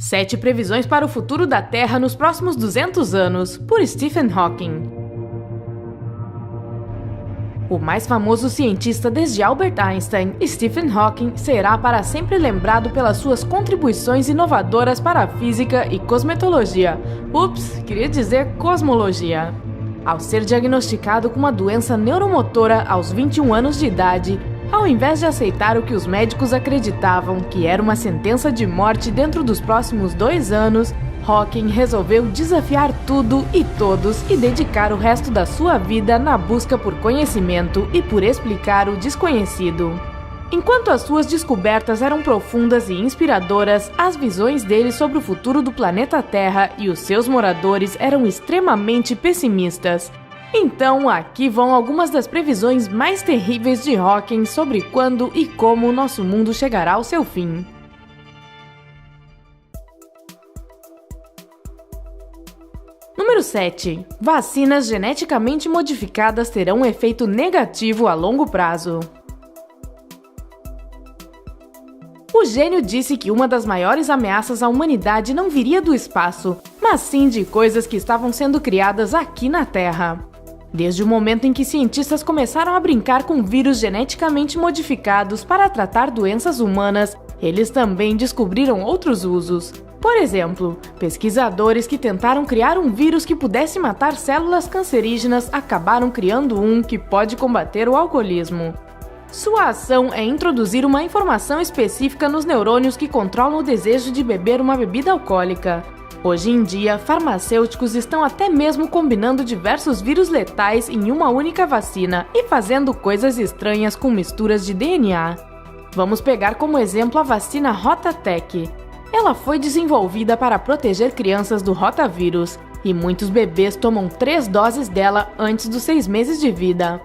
7 previsões para o futuro da Terra nos próximos 200 anos, por Stephen Hawking. O mais famoso cientista desde Albert Einstein, Stephen Hawking, será para sempre lembrado pelas suas contribuições inovadoras para a física e cosmetologia. Ups, queria dizer cosmologia. Ao ser diagnosticado com uma doença neuromotora aos 21 anos de idade, ao invés de aceitar o que os médicos acreditavam, que era uma sentença de morte dentro dos próximos 2 anos, Hawking resolveu desafiar tudo e todos e dedicar o resto da sua vida na busca por conhecimento e por explicar o desconhecido. Enquanto as suas descobertas eram profundas e inspiradoras, as visões dele sobre o futuro do planeta Terra e os seus moradores eram extremamente pessimistas. Então, aqui vão algumas das previsões mais terríveis de Hawking sobre quando e como o nosso mundo chegará ao seu fim. Número 7. Vacinas geneticamente modificadas terão um efeito negativo a longo prazo. O gênio disse que uma das maiores ameaças à humanidade não viria do espaço, mas sim de coisas que estavam sendo criadas aqui na Terra. Desde o momento em que cientistas começaram a brincar com vírus geneticamente modificados para tratar doenças humanas, eles também descobriram outros usos. Por exemplo, pesquisadores que tentaram criar um vírus que pudesse matar células cancerígenas acabaram criando um que pode combater o alcoolismo. Sua ação é introduzir uma informação específica nos neurônios que controlam o desejo de beber uma bebida alcoólica. Hoje em dia, farmacêuticos estão até mesmo combinando diversos vírus letais em uma única vacina e fazendo coisas estranhas com misturas de DNA. Vamos pegar como exemplo a vacina Rotatec. Ela foi desenvolvida para proteger crianças do rotavírus, e muitos bebês tomam 3 doses dela antes dos 6 meses de vida.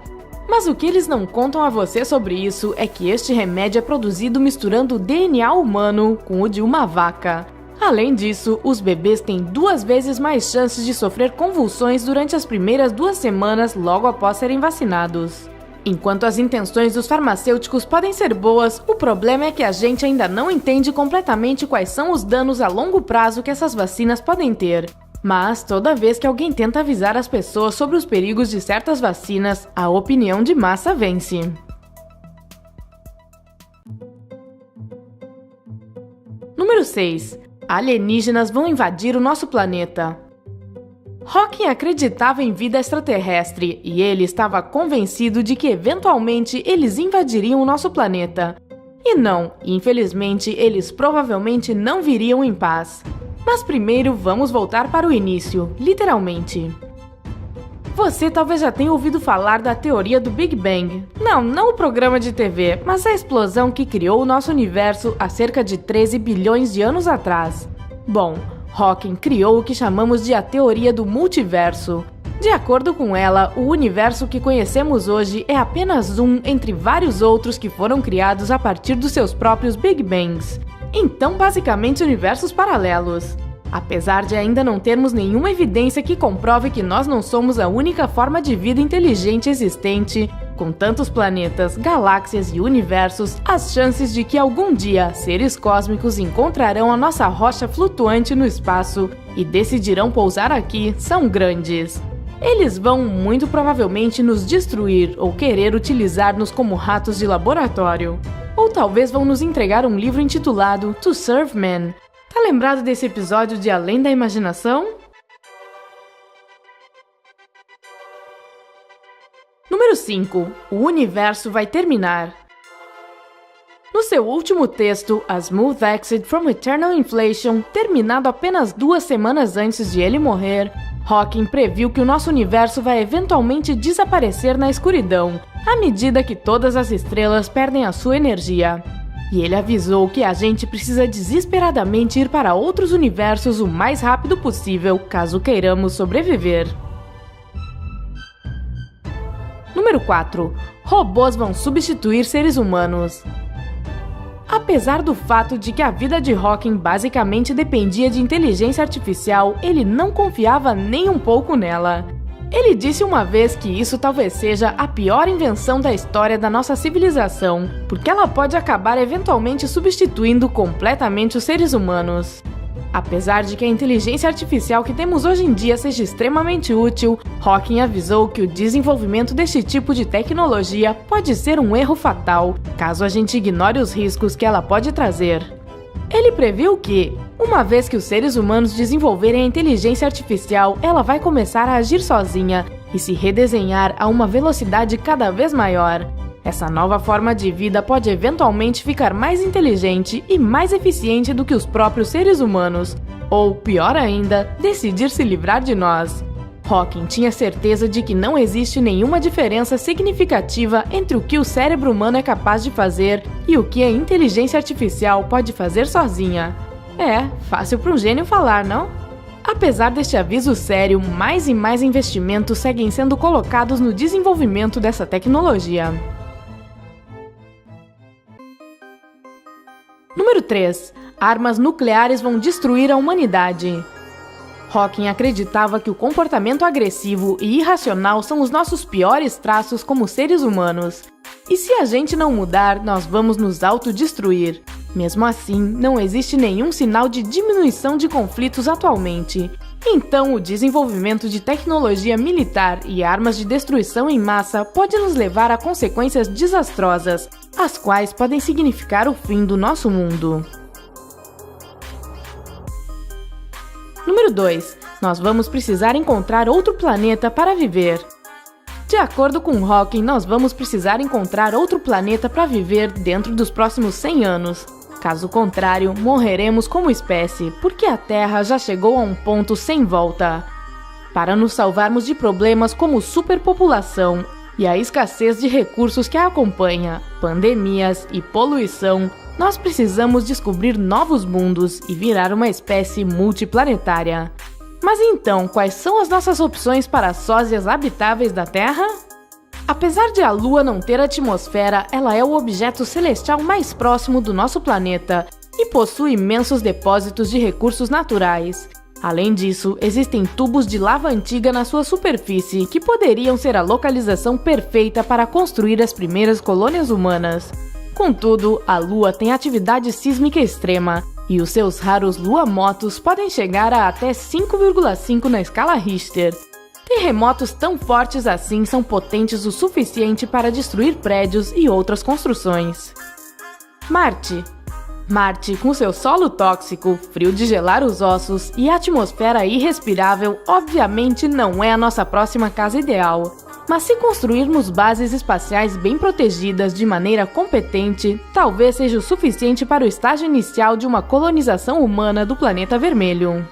Mas o que eles não contam a você sobre isso é que este remédio é produzido misturando o DNA humano com o de uma vaca. Além disso, os bebês têm 2 vezes mais chances de sofrer convulsões durante as primeiras 2 semanas logo após serem vacinados. Enquanto as intenções dos farmacêuticos podem ser boas, o problema é que a gente ainda não entende completamente quais são os danos a longo prazo que essas vacinas podem ter. Mas, toda vez que alguém tenta avisar as pessoas sobre os perigos de certas vacinas, a opinião de massa vence. Número 6. Alienígenas vão invadir o nosso planeta. Hawking acreditava em vida extraterrestre e ele estava convencido de que eventualmente eles invadiriam o nosso planeta. E não, infelizmente, eles provavelmente não viriam em paz. Mas primeiro vamos voltar para o início, literalmente. Você talvez já tenha ouvido falar da teoria do Big Bang. Não o programa de TV, mas a explosão que criou o nosso universo há cerca de 13 bilhões de anos atrás. Bom, Hawking criou o que chamamos de a teoria do multiverso. De acordo com ela, o universo que conhecemos hoje é apenas um entre vários outros que foram criados a partir dos seus próprios Big Bangs. Então, basicamente, universos paralelos. Apesar de ainda não termos nenhuma evidência que comprove que nós não somos a única forma de vida inteligente existente, com tantos planetas, galáxias e universos, as chances de que algum dia seres cósmicos encontrarão a nossa rocha flutuante no espaço e decidirão pousar aqui são grandes. Eles vão muito provavelmente nos destruir ou querer utilizar-nos como ratos de laboratório. Ou talvez vão nos entregar um livro intitulado To Serve Man. Tá lembrado desse episódio de Além da Imaginação? Número 5. O universo vai terminar. No seu último texto, A Smooth Exit from Eternal Inflation, terminado apenas 2 semanas antes de ele morrer, Hawking previu que o nosso universo vai eventualmente desaparecer na escuridão, à medida que todas as estrelas perdem a sua energia. E ele avisou que a gente precisa desesperadamente ir para outros universos o mais rápido possível, caso queiramos sobreviver. Número 4. Robôs vão substituir seres humanos. Apesar do fato de que a vida de Hawking basicamente dependia de inteligência artificial, ele não confiava nem um pouco nela. Ele disse uma vez que isso talvez seja a pior invenção da história da nossa civilização, porque ela pode acabar eventualmente substituindo completamente os seres humanos. Apesar de que a inteligência artificial que temos hoje em dia seja extremamente útil, Hawking avisou que o desenvolvimento deste tipo de tecnologia pode ser um erro fatal, caso a gente ignore os riscos que ela pode trazer. Ele previu que, uma vez que os seres humanos desenvolverem a inteligência artificial, ela vai começar a agir sozinha e se redesenhar a uma velocidade cada vez maior. Essa nova forma de vida pode eventualmente ficar mais inteligente e mais eficiente do que os próprios seres humanos, ou, pior ainda, decidir se livrar de nós. Hawking tinha certeza de que não existe nenhuma diferença significativa entre o que o cérebro humano é capaz de fazer e o que a inteligência artificial pode fazer sozinha. É, fácil para um gênio falar, não? Apesar deste aviso sério, mais e mais investimentos seguem sendo colocados no desenvolvimento dessa tecnologia. Número 3. Armas nucleares vão destruir a humanidade. Hawking acreditava que o comportamento agressivo e irracional são os nossos piores traços como seres humanos. E se a gente não mudar, nós vamos nos autodestruir. Mesmo assim, não existe nenhum sinal de diminuição de conflitos atualmente. Então, o desenvolvimento de tecnologia militar e armas de destruição em massa pode nos levar a consequências desastrosas, as quais podem significar o fim do nosso mundo. Número 2. Nós vamos precisar encontrar outro planeta para viver. De acordo com Hawking, nós vamos precisar encontrar outro planeta para viver dentro dos próximos 100 anos. Caso contrário, morreremos como espécie, porque a Terra já chegou a um ponto sem volta. Para nos salvarmos de problemas como superpopulação e a escassez de recursos que a acompanha, pandemias e poluição, nós precisamos descobrir novos mundos e virar uma espécie multiplanetária. Mas então, quais são as nossas opções para sósias habitáveis da Terra? Apesar de a Lua não ter atmosfera, ela é o objeto celestial mais próximo do nosso planeta e possui imensos depósitos de recursos naturais. Além disso, existem tubos de lava antiga na sua superfície que poderiam ser a localização perfeita para construir as primeiras colônias humanas. Contudo, a Lua tem atividade sísmica extrema e os seus raros luamotos podem chegar a até 5,5 na escala Richter. Terremotos tão fortes assim são potentes o suficiente para destruir prédios e outras construções. Marte. Marte, com seu solo tóxico, frio de gelar os ossos e atmosfera irrespirável, obviamente não é a nossa próxima casa ideal. Mas se construirmos bases espaciais bem protegidas de maneira competente, talvez seja o suficiente para o estágio inicial de uma colonização humana do planeta vermelho.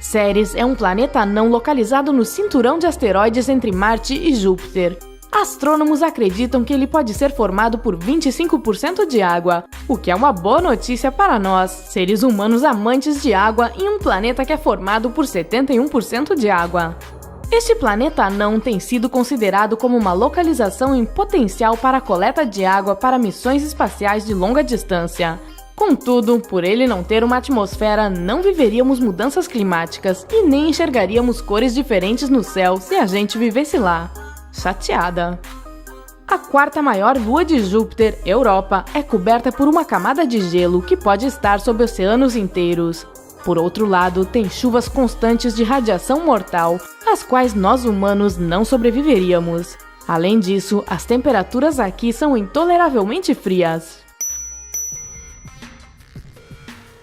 Ceres é um planeta anão localizado no cinturão de asteroides entre Marte e Júpiter. Astrônomos acreditam que ele pode ser formado por 25% de água, o que é uma boa notícia para nós, seres humanos amantes de água em um planeta que é formado por 71% de água. Este planeta anão tem sido considerado como uma localização em potencial para a coleta de água para missões espaciais de longa distância. Contudo, por ele não ter uma atmosfera, não viveríamos mudanças climáticas e nem enxergaríamos cores diferentes no céu se a gente vivesse lá. Chateada. A quarta maior lua de Júpiter, Europa, é coberta por uma camada de gelo que pode estar sob oceanos inteiros. Por outro lado, tem chuvas constantes de radiação mortal, às quais nós humanos não sobreviveríamos. Além disso, as temperaturas aqui são intoleravelmente frias.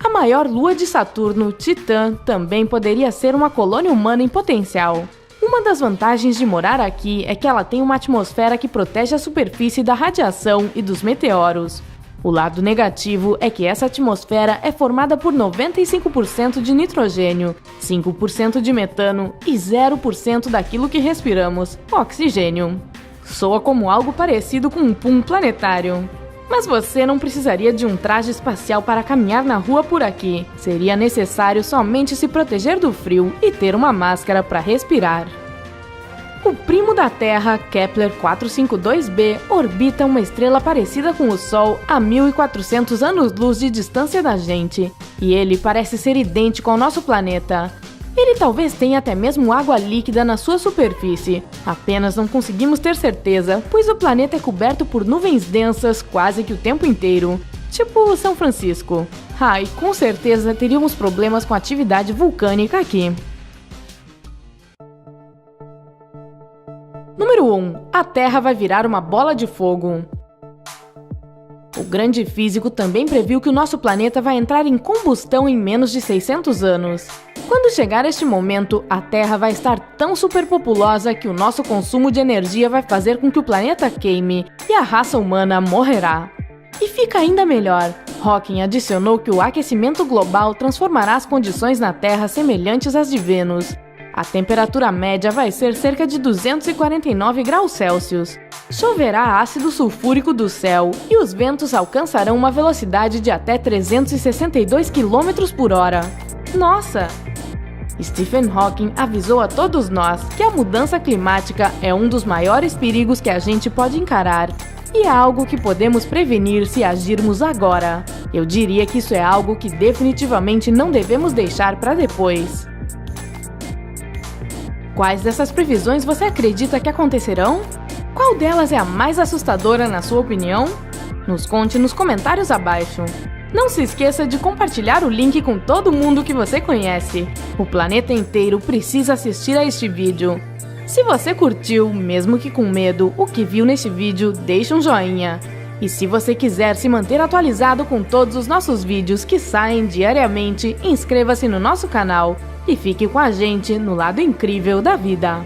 A maior lua de Saturno, Titã, também poderia ser uma colônia humana em potencial. Uma das vantagens de morar aqui é que ela tem uma atmosfera que protege a superfície da radiação e dos meteoros. O lado negativo é que essa atmosfera é formada por 95% de nitrogênio, 5% de metano e 0% daquilo que respiramos, oxigênio. Soa como algo parecido com um pum planetário. Mas você não precisaria de um traje espacial para caminhar na rua por aqui. Seria necessário somente se proteger do frio e ter uma máscara para respirar. O primo da Terra, Kepler 452b, orbita uma estrela parecida com o Sol a 1.400 anos-luz de distância da gente, e ele parece ser idêntico ao nosso planeta. Ele talvez tenha até mesmo água líquida na sua superfície, apenas não conseguimos ter certeza, pois o planeta é coberto por nuvens densas quase que o tempo inteiro, tipo São Francisco. E com certeza teríamos problemas com atividade vulcânica aqui. Número 1. A Terra vai virar uma bola de fogo. O grande físico também previu que o nosso planeta vai entrar em combustão em menos de 600 anos. Quando chegar este momento, a Terra vai estar tão superpopulosa que o nosso consumo de energia vai fazer com que o planeta queime e a raça humana morrerá. E fica ainda melhor, Hawking adicionou que o aquecimento global transformará as condições na Terra semelhantes às de Vênus. A temperatura média vai ser cerca de 249 graus Celsius. Choverá ácido sulfúrico do céu e os ventos alcançarão uma velocidade de até 362 km por hora. Nossa! Stephen Hawking avisou a todos nós que a mudança climática é um dos maiores perigos que a gente pode encarar. E é algo que podemos prevenir se agirmos agora. Eu diria que isso é algo que definitivamente não devemos deixar para depois. Quais dessas previsões você acredita que acontecerão? Qual delas é a mais assustadora na sua opinião? Nos conte nos comentários abaixo. Não se esqueça de compartilhar o link com todo mundo que você conhece. O planeta inteiro precisa assistir a este vídeo. Se você curtiu, mesmo que com medo, o que viu neste vídeo, deixe um joinha. E se você quiser se manter atualizado com todos os nossos vídeos que saem diariamente, inscreva-se no nosso canal e fique com a gente no lado incrível da vida.